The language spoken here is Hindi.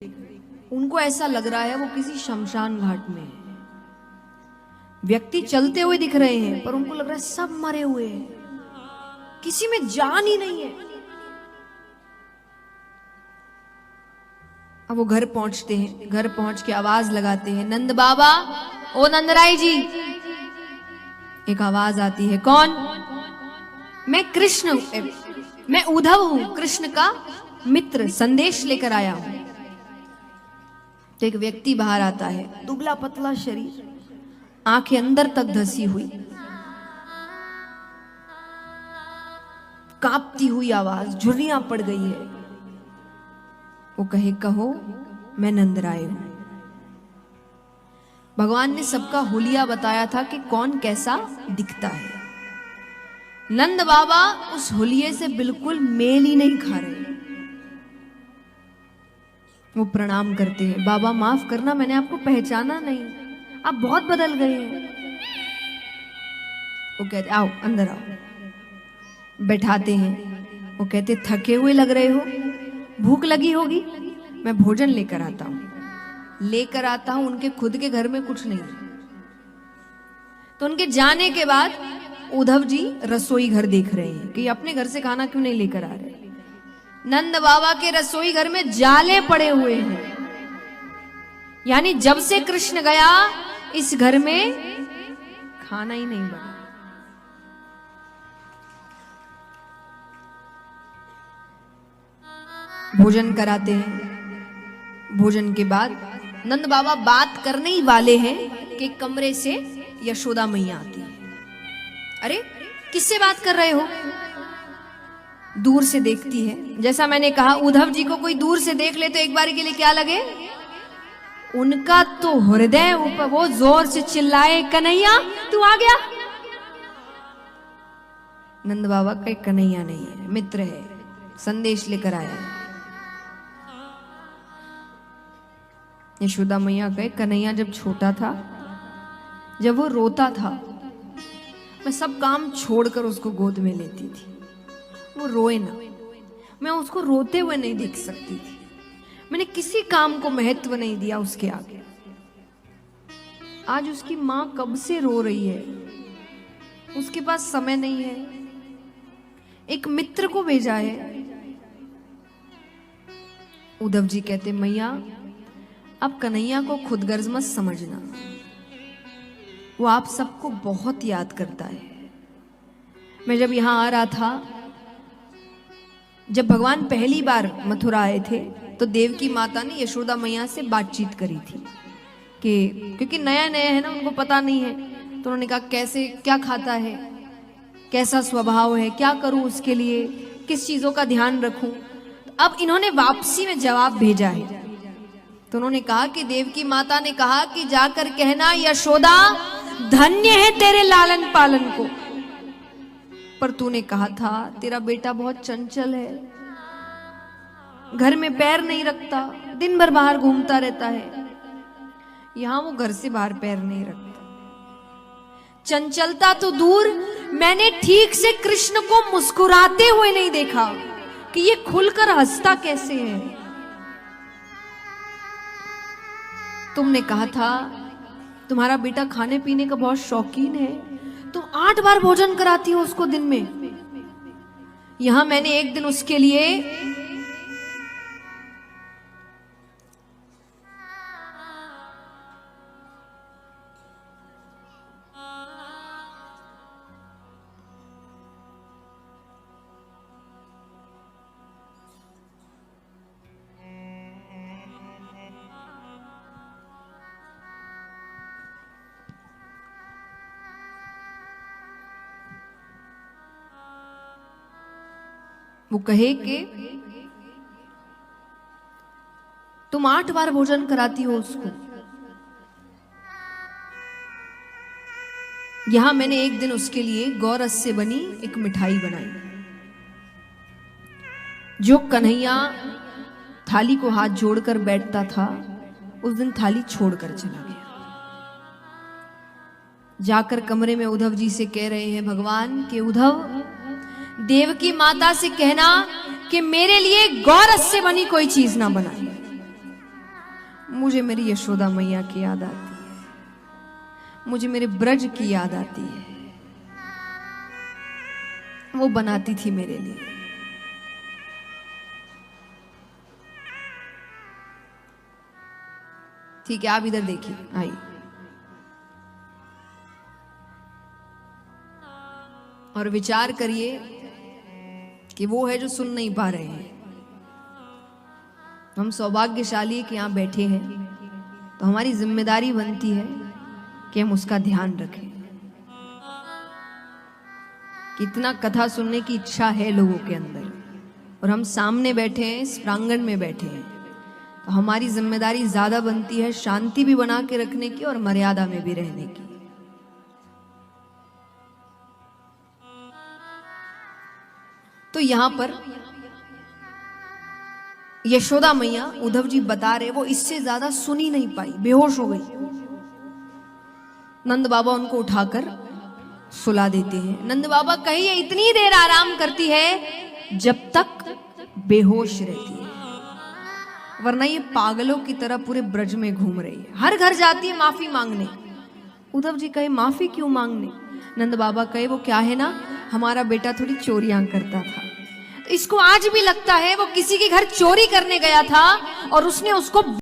उनको ऐसा लग रहा है वो किसी शमशान घाट में है। व्यक्ति चलते हुए दिख रहे हैं पर उनको लग रहा है सब मरे हुए हैं, किसी में जान ही नहीं है। अब वो घर पहुंचते हैं, घर पहुंच के आवाज लगाते हैं, नंद बाबा, ओ नंदराय जी। एक आवाज आती है, कौन? मैं कृष्ण, मैं उद्धव हूं, कृष्ण का मित्र, संदेश लेकर आया हूं। तो एक व्यक्ति बाहर आता है, दुबला पतला शरीर, आंखें अंदर तक धसी हुई, कांपती हुई आवाज, झुर्रियां पड़ गई है। वो कहे, कहो मैं नंदराय हूं। भगवान ने सबका हुलिया बताया था कि कौन कैसा दिखता है। नंद बाबा उस हुलिये से बिल्कुल मेल ही नहीं खा रहे। वो प्रणाम करते हैं, बाबा माफ करना, मैंने आपको पहचाना नहीं, आप बहुत बदल गए हैं। वो कहते, आओ अंदर आओ। बैठाते हैं। वो कहते, थके हुए लग रहे हो, भूख लगी होगी, मैं भोजन लेकर आता हूं। लेकर आता हूं, उनके खुद के घर में कुछ नहीं। तो उनके जाने के बाद उद्धव जी रसोई घर देख रहे हैं कि अपने घर से खाना क्यों नहीं लेकर आ रहे। नंद बाबा के रसोई घर में जाले पड़े हुए हैं, यानी जब से कृष्ण गया इस घर में खाना ही नहीं बना। भोजन कराते हैं। भोजन के बाद नंद बाबा बात करने ही वाले हैं कि कमरे से यशोदा मैया आती है। अरे किससे बात कर रहे हो? दूर से देखती है। जैसा मैंने कहा, उद्धव जी को कोई दूर से देख ले तो एक बार के लिए क्या लगे, उनका तो हृदय ऊपर, वो जोर से चिल्लाए, कन्हैया तू आ गया। नंद बाबा का कन्हैया नहीं है, मित्र है, संदेश लेकर आया है। यशोदा मैया कहे, कन्हैया जब छोटा था, जब वो रोता था, मैं सब काम छोड़कर उसको गोद में लेती थी। वो रोए ना, मैं उसको रोते हुए नहीं देख सकती थी। मैंने किसी काम को महत्व नहीं दिया उसके आगे। आज उसकी मां कब से रो रही है, उसके पास समय नहीं है, एक मित्र को भेजा है। उद्धव जी कहते, मैया अब कन्हैया को खुदगर्ज मत समझना, वो आप सबको बहुत याद करता है। मैं जब यहां आ रहा था, जब भगवान पहली बार मथुरा आए थे, तो देवकी माता ने यशोदा मैया से बातचीत करी थी कि क्योंकि नया नया है ना, उनको पता नहीं है, तो उन्होंने कहा कैसे, क्या खाता है, कैसा स्वभाव है, क्या करूं उसके लिए, किस चीजों का ध्यान रखूं। अब इन्होंने वापसी में जवाब भेजा है। तो उन्होंने कहा कि देवकी माता ने कहा कि जाकर कहना, यशोदा धन्य है तेरे लालन पालन को, पर तूने कहा था तेरा बेटा बहुत चंचल है, घर में पैर नहीं रखता, दिन भर बाहर घूमता रहता है। यहां वो घर से बाहर पैर नहीं रखता। चंचलता तो दूर, मैंने ठीक से कृष्ण को मुस्कुराते हुए नहीं देखा कि ये खुलकर हंसता कैसे है। तुमने कहा था तुम्हारा बेटा खाने पीने का बहुत शौकीन है, तुम 8 बार भोजन कराती हो उसको दिन में। यहां मैंने एक दिन उसके लिए वो कहे कि तुम 8 बार भोजन कराती हो उसको। यहां मैंने एक दिन उसके लिए गौरस से बनी एक मिठाई बनाई। जो कन्हैया थाली को हाथ जोड़कर बैठता था, उस दिन थाली छोड़कर चला गया। जाकर कमरे में उद्धव जी से कह रहे हैं भगवान के, उद्धव देवकी माता से कहना कि मेरे लिए गौरस से बनी कोई चीज ना बनाए। मुझे मेरी यशोदा मैया की याद आती है, मुझे मेरे ब्रज की याद आती है। वो बनाती थी मेरे लिए। ठीक है, आप इधर देखिए, आइए। और विचार करिए कि वो है जो सुन नहीं पा रहे हैं। हम सौभाग्यशाली कि यहां बैठे हैं, तो हमारी जिम्मेदारी बनती है कि हम उसका ध्यान रखें। कितना कथा सुनने की इच्छा है लोगों के अंदर, और हम सामने बैठे हैं, इस प्रांगण में बैठे हैं, तो हमारी जिम्मेदारी ज्यादा बनती है शांति भी बना के रखने की और मर्यादा में भी रहने की। तो यहां पर यशोदा मैया, उद्धव जी बता रहे, वो इससे ज्यादा सुन ही नहीं पाई, बेहोश हो गई। नंद बाबा उनको उठाकर सुला देते हैं। नंद बाबा कहिए इतनी देर आराम करती है जब तक बेहोश रहती है, वरना ये पागलों की तरह पूरे ब्रज में घूम रही है, हर घर जाती है माफी मांगने। उद्धव जी कहे माफी क्यों मांगने? नंद बाबा कहे वो क्या है ना, हमारा बेटा थोड़ी चोरियां करता था, तो इसको आज भी लगता है वो किसी के घर चोरी करने गया था और उसने उसको